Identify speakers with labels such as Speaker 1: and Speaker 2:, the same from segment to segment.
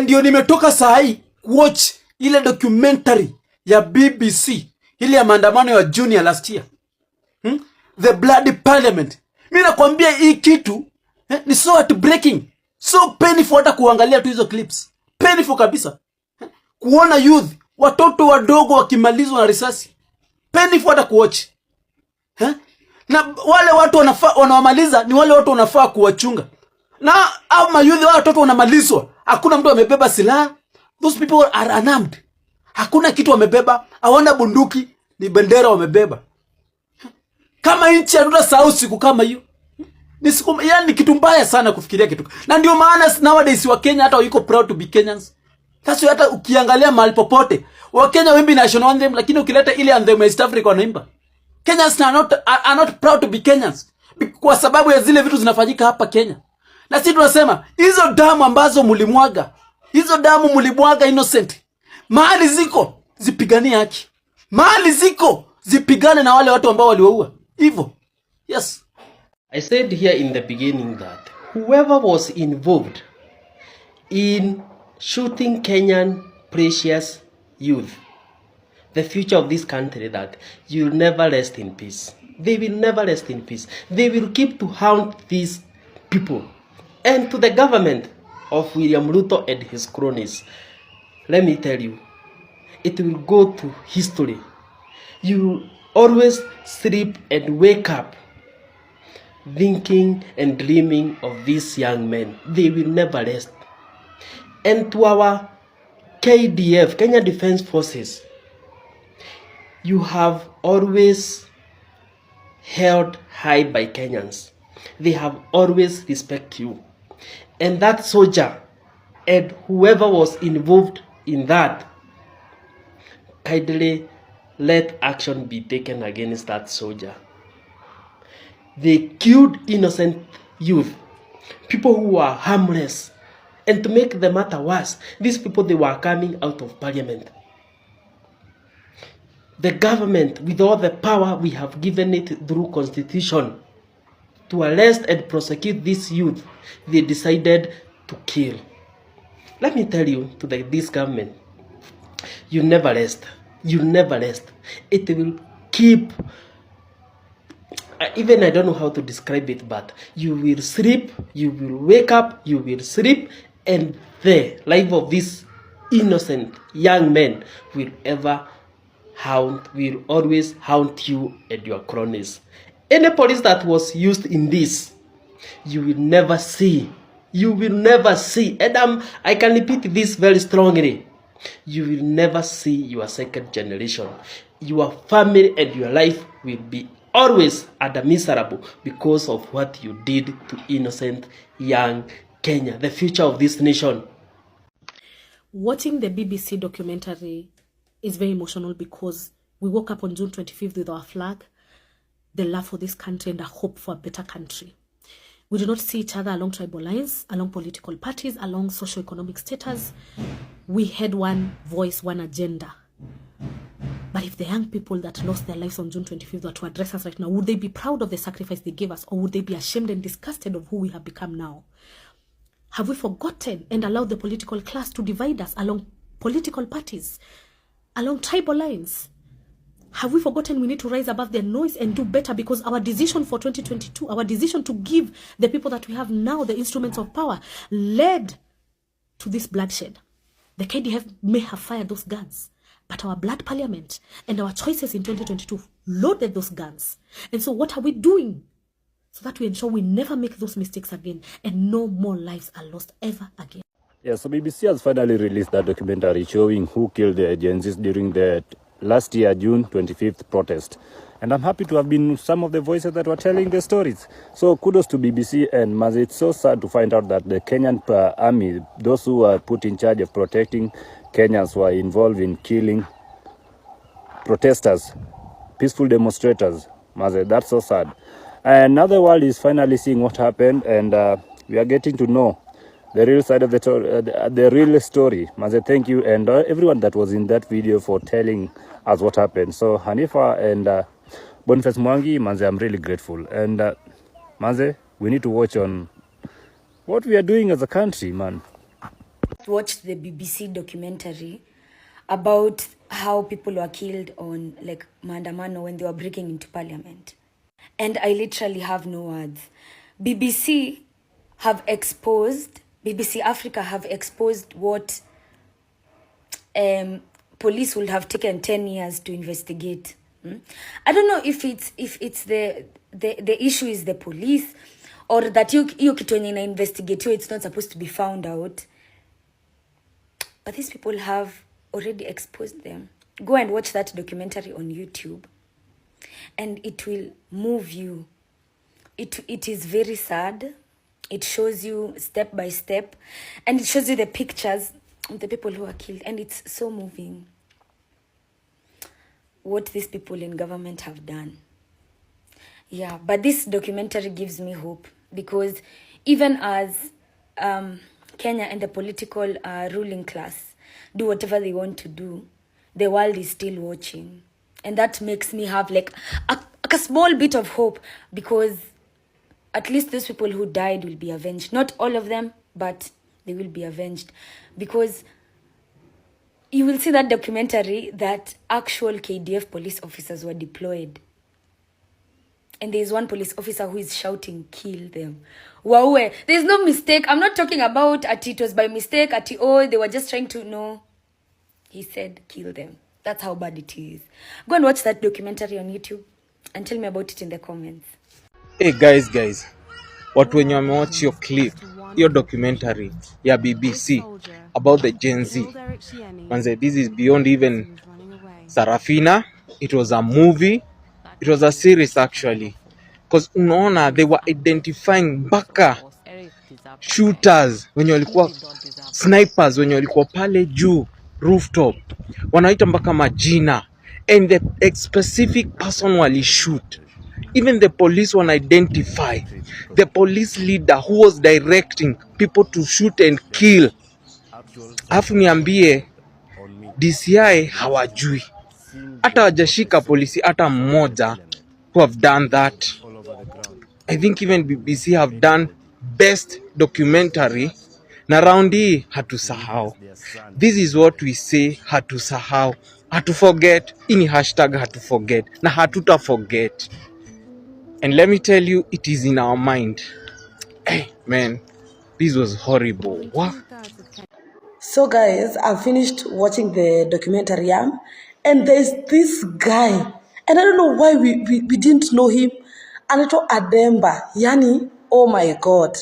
Speaker 1: Ndio nimetoka saa hii watch ile documentary ya BBC ile ya maandamano ya June last year. The Bloody Parliament. Mimi nakwambia hii kitu ni so heartbreaking, so painful hata kuangalia tu hizo clips. Painful kabisa. Kuona youth, watoto wadogo wakimalizwa na risasi. Painful hata kuwatch. Na wale watu wanawamaliza ni wale watu wanafaa kuwachunga. Na au mayouth wale watoto wanamalizwa. Hakuna mtu amebeba silaha. Those people are unarmed. Hakuna kitu wamebeba. Hawana bunduki, ni bendera wamebeba. Kama nchi hatutasahau siku kama hiyo. Ni siku, yani kitu mbaya sana kufikiria kitu. Na ndio maana nowadays wa Kenya hata wiko proud to be Kenyans. Sasa hata ukiangalia mahali popote, wa Kenya wimbi national anthem, lakini ukileta ile anthem ya East Africa wanaimba. Kenyans are not proud to be Kenyans kwa sababu ya zile vitu zinafanyika hapa Kenya. Na sisi tunasema hizo damu ambazo mlimwaga, hizo damu mlimwaga innocent. Mahali ziko zipiganie haki. Mahali ziko zipigane na wale watu ambao waliwaua. Hivyo. Yes.
Speaker 2: I said here in the beginning that whoever was involved in shooting Kenyan precious youth, the future of this country, that you'll never rest in peace. They will never rest in peace. They will keep to hunt these people. And to the government of William Ruto and his cronies, let me tell you, it will go to history. You always sleep and wake up thinking and dreaming of these young men. They will never rest. And to our KDF, Kenya Defense Forces, you have always held high by Kenyans. They have always respect you. And that soldier and whoever was involved in that, kindly let action be taken against that soldier. They killed innocent youth, people who were harmless. And to make the matter worse, these people, they were coming out of parliament. The government, with all the power we have given it through constitution, to arrest and prosecute this youth, they decided to kill. Let me tell you, to this government, you never rest. You never rest. It will keep, even I don't know how to describe it, but you will sleep, you will wake up, you will sleep, and the life of these innocent young men will always haunt you and your cronies. Any police that was used in this, you will never see. You will never see. And I can repeat this very strongly. You will never see your second generation. Your family and your life will be always under miserable because of what you did to innocent young Kenya, the future of this nation.
Speaker 3: Watching the BBC documentary is very emotional because we woke up on June 25th with our flag, the love for this country and a hope for a better country. We do not see each other along tribal lines, along political parties, along socio-economic status. We had one voice, one agenda. But if the young people that lost their lives on June 25th were to address us right now, would they be proud of the sacrifice they gave us, or would they be ashamed and disgusted of who we have become now? Have we forgotten and allowed the political class to divide us along political parties, along tribal lines? Have we forgotten we need to rise above the noise and do better, because our decision for 2022, our decision to give the people that we have now the instruments of power, led to this bloodshed? The KDF may have fired those guns, but our blood parliament and our choices in 2022 loaded those guns. And so what are we doing so that we ensure we never make those mistakes again and no more lives are lost ever again?
Speaker 4: Yeah, so BBC has finally released that documentary showing who killed the GenZs during the last year June 25th protest. And I'm happy to have been some of the voices that were telling the stories. So kudos to BBC, and it's so sad to find out that the Kenyan army, those who were put in charge of protecting Kenyans, were involved in killing protesters, peaceful demonstrators. That's so sad. And now the world is finally seeing what happened, and we are getting to know the real side of the real story. Thank you, and everyone that was in that video for telling us what happened. So Hanifa and Boniface Mwangi, I'm really grateful. And we need to watch on what we are doing as a country, man.
Speaker 5: Watched the BBC documentary about how people were killed on like maandamano when they were breaking into parliament. And I literally have no words. BBC Africa have exposed what police would have taken 10 years to investigate. I don't know if it's the issue is the police, or that you kitu yenye ina investigate it's not supposed to be found out. But these people have already exposed them. Go and watch that documentary on YouTube, and it will move you. It is very sad. It shows you step by step, and it shows you the pictures of the people who are killed, and it's so moving what these people in government have done. Yeah, but this documentary gives me hope, because even as Kenya and the political ruling class do whatever they want to do, the world is still watching. And that makes me have like a small bit of hope, because at least those people who died will be avenged. Not all of them, but they will be avenged. Because you will see that documentary that actual KDF police officers were deployed. And there's one police officer who is shouting, kill them. Wawe. There's no mistake. I'm not talking about it was by mistake, they were just trying to know. He said, kill them. That's how bad it is. Go and watch that documentary on YouTube and tell me about it in the comments.
Speaker 6: Hey guys, watu wenye wamewatch your clip, your documentary ya BBC about the Gen Z. Manze, this is beyond even Sarafina. It was a movie. It was a series actually. Because unaona, they were identifying mpaka shooters wenye walikuwa snipers wenye walikuwa pale juu rooftop. Wanaita mpaka majina, and the specific person wali shoot. Even the police will identify the police leader who was directing people to shoot and kill. Afu niambie DCI hawajui. Hata wajashika polisi hata mmoja who have done that. I think even BBC have done best documentary. Na raundi hatusahau. This is what we say, hatusahau. Hatuforget. Ini hashtag hatuforget. Na hatuta forget. And let me tell you, it is in our mind. Hey, man, this was horrible. What?
Speaker 7: So guys, I've finished watching the documentary, and there's this guy, and I don't know why we didn't know him. Anaitwa Ademba, yani, oh my God.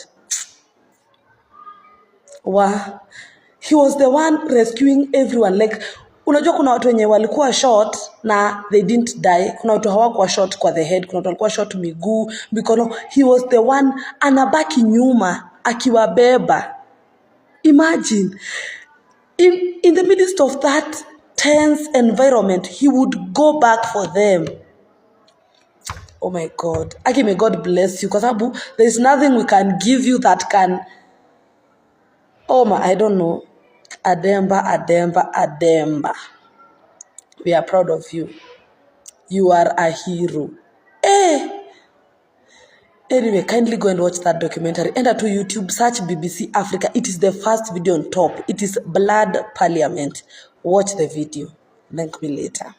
Speaker 7: Wow. He was the one rescuing everyone. Like, unajua kuna watu wenye walikuwa shot na they didn't die. Kuna watu hawakuwa shot kwa the head, kuna watu walikuwa shot miguu, mikono. He was the one anabaki nyuma akiwabeba. Imagine, in the midst of that tense environment, he would go back for them. Oh my God. May God bless you. Because there's nothing we can give you that can... I don't know. Ademba. We are proud of you. You are a hero. Anyway, kindly go and watch that documentary. Enter to YouTube, search BBC Africa. It is the first video on top. It is Blood Parliament. Watch the video. Thank me later.